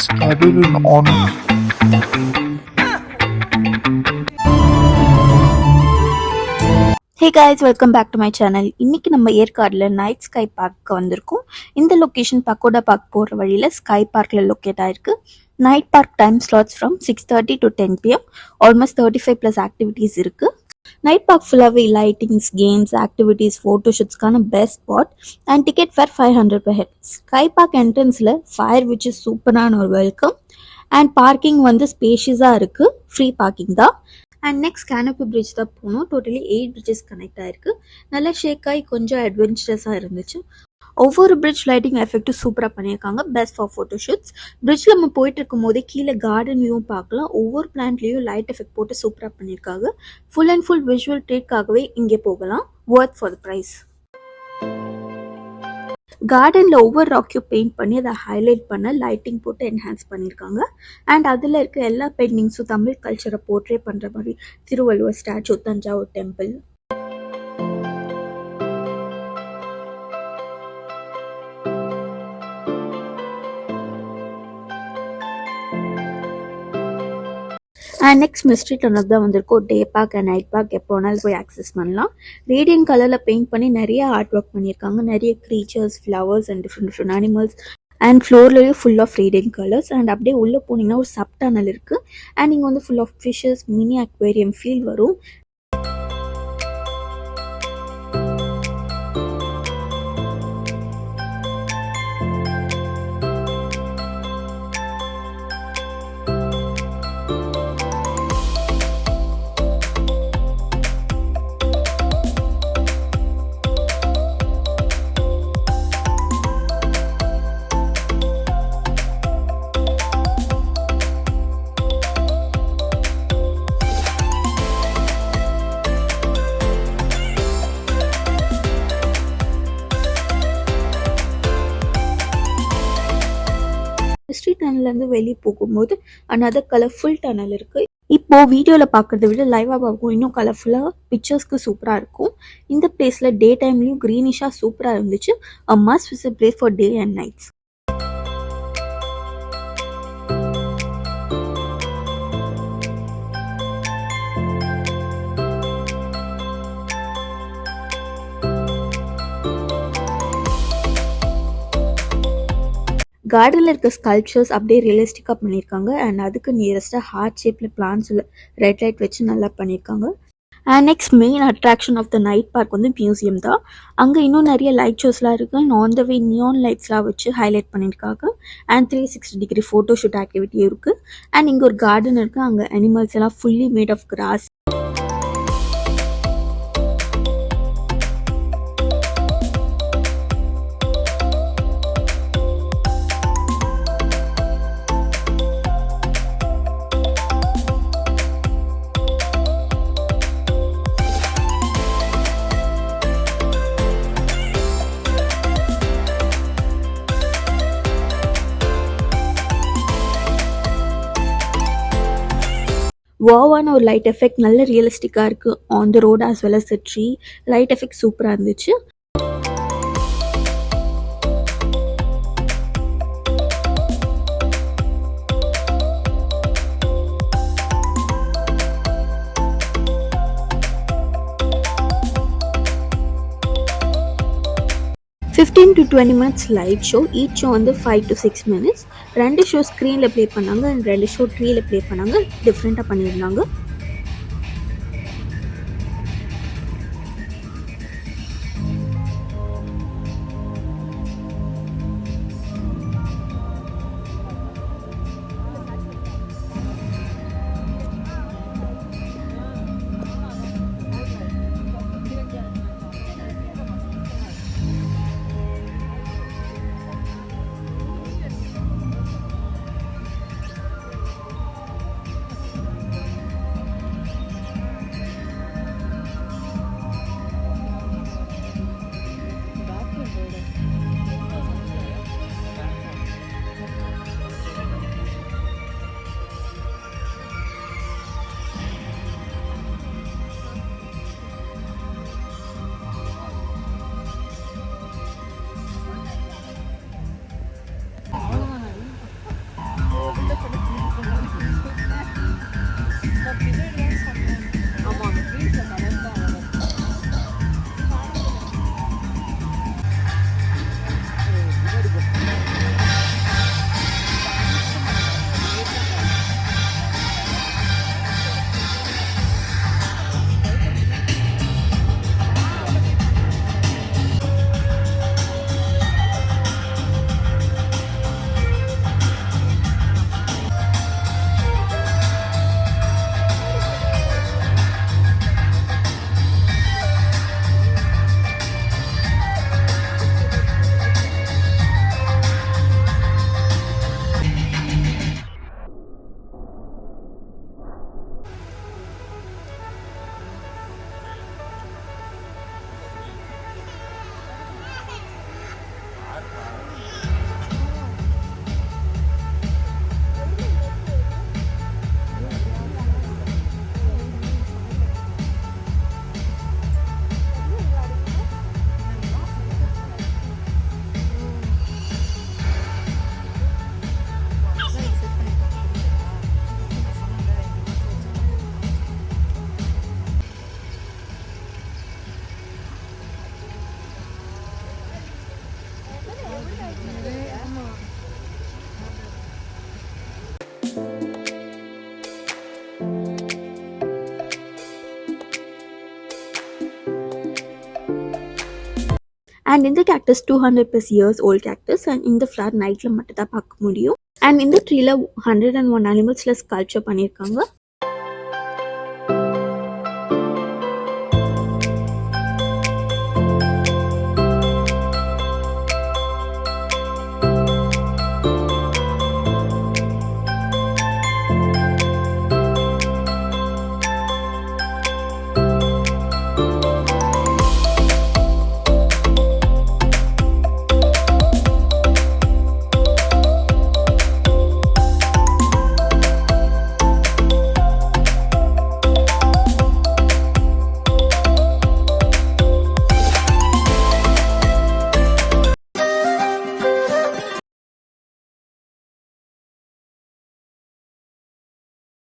Started on hey guys, welcome back to my channel. இன்னைக்கு நம்ம ஏற்காடில் night sky பார்க்க வந்திருக்கோம். இந்த லொக்கேஷன் பக்கோடா பார்க் போகிற வழியில் ஸ்கை பார்க்கில் லொக்கேட் ஆயிருக்கு. Night park time slots from 6:30 to 10 PM. Almost 35+ activities இருக்குது. நைட் பார்க் ஃபுல்லாகவே லைட்டிங்ஸ், கேம்ஸ், ஆக்டிவிட்டீஸ், ஃபோட்டோஷூட்ஸ்க்கான best spot and ticket fare 500 per head. Sky park என்ட்ரன்ஸில் ஃபயர் விச் இஸ் சூப்பரான ஒரு வெல்கம் அண்ட் பார்க்கிங் வந்து ஸ்பேஷியஸாக இருக்குது. ஃப்ரீ பார்க்கிங் தான். அண்ட் நெக்ஸ்ட் கேனப்பி பிரிட்ஜ் தான் போகணும். டோட்டலி 8 பிரிட்ஜஸ் கனெக்ட் ஆயிருக்கு. நல்லா ஷேக் ஆகி கொஞ்சம் அட்வென்ச்சரஸாக இருந்துச்சு. ஒவ்வொரு பிரிட்ஜ் லைட்டிங் எஃபெக்ட்டும் சூப்பராக பண்ணியிருக்காங்க. Best for photoshoots. பிரிட்ஜில் நம்ம போயிட்டு இருக்கும் போதே கீழே கார்டன் வியூவும் பார்க்கலாம். ஒவ்வொரு பிளான்ட்லேயும் லைட் எஃபெக்ட் போட்டு சூப்பராக பண்ணியிருக்காங்க. ஃபுல் அண்ட் ஃபுல் விஷுவல் ட்ரீட்காகவே இங்கே போகலாம். Worth for the price. கார்டனில் ஒவ்வொரு ராக்கையும் பெயிண்ட் பண்ணி அதை ஹைலைட் பண்ண லைட்டிங் போட்டு என்ஹான்ஸ் பண்ணியிருக்காங்க. அண்ட் அதில் இருக்க எல்லா பெயிண்டிங்ஸும் தமிழ் கல்ச்சரை போர்ட்ரே பண்ணுற மாதிரி Thiruvalluvar statue, Thanjavur temple. And next mystery tunnel தான் வந்திருக்கும். டே பார்க் அண்ட் நைட் பார்க் எப்போ வேணாலும் போய் ஆக்சஸ் பண்ணலாம். ரேடியன் கலரில் பெயிண்ட் பண்ணி நிறைய ஆர்ட் ஒர்க் பண்ணியிருக்காங்க. நிறைய creatures, flowers and different animals. And ஃப்ளோர்லேயும் full of radiant colours. And அப்படியே உள்ளே போனீங்கன்னா ஒரு சப் டனல் இருக்குது. அண்ட் இங்கே வந்து full of fishes, mini aquarium feel வரும். மிஸ்ட்ரி டனல்லேருந்து வெளியே போகும்போது அனதர் கலர்ஃபுல் டனல் இருக்குது. இப்போ வீடியோவில் பார்க்குறத விட லைவாக பார்க்கும் இன்னும் கலர்ஃபுல்லாக பிக்சர்ஸ்க்கு சூப்பராக இருக்கும். இந்த பிளேஸில் டே டைம்லேயும் க்ரீனிஷாக சூப்பராக இருந்துச்சு. A must visit place for day and nights. கார்டனில் இருக்க ஸ்கல்ப்சர்ஸ் அப்படியே ரியலிஸ்டிக்காக பண்ணியிருக்காங்க. அண்ட் அதுக்கு நியரஸ்ட்டாக ஹார்ட் ஷேப்பில் பிளான்ஸில் ரெட் லைட் வச்சு நல்லா பண்ணியிருக்காங்க. And next main attraction of the night park வந்து மியூசியம் தான். அங்கே இன்னும் நிறைய லைட் ஷோஸ்லாம் இருக்குது. And on the way neon லைட்ஸ்லாம் வச்சு ஹைலைட் பண்ணியிருக்காங்க. அண்ட் 360 டிகிரி ஃபோட்டோஷூட் ஆக்டிவிட்டியும் இருக்குது. அண்ட் இங்கே ஒரு கார்டன் இருக்குது. அங்கே அனிமல்ஸ் எல்லாம் ஃபுல்லி மேட் ஆஃப் கிராஸ். வாவான ஒரு லைட் எஃபெக்ட் நல்ல ரியலிஸ்டிக்காக இருக்குது. On the road as well as the tree light effect சூப்பராக இருந்துச்சு. Fifteen to 20 minutes light show. Each show வந்து 5 to 6 minutes. 2 ஷோ ஸ்க்ரீனில் ப்ளே பண்ணாங்க அண்ட் 2 ஷோ ட்ரீயில் ப்ளே பண்ணாங்க. டிஃப்ரெண்ட்டாக பண்ணியிருந்தாங்க. அண்ட் இந்த cactus 200+ years old cactus and இந்த ஃப்ளவர் நைட்டில் மட்டும் தான் பார்க்க முடியும். அண்ட் இந்த ட்ரீல 101 அனிமல்ஸில் ஸ்கல்ப்சர் பண்ணியிருக்காங்க.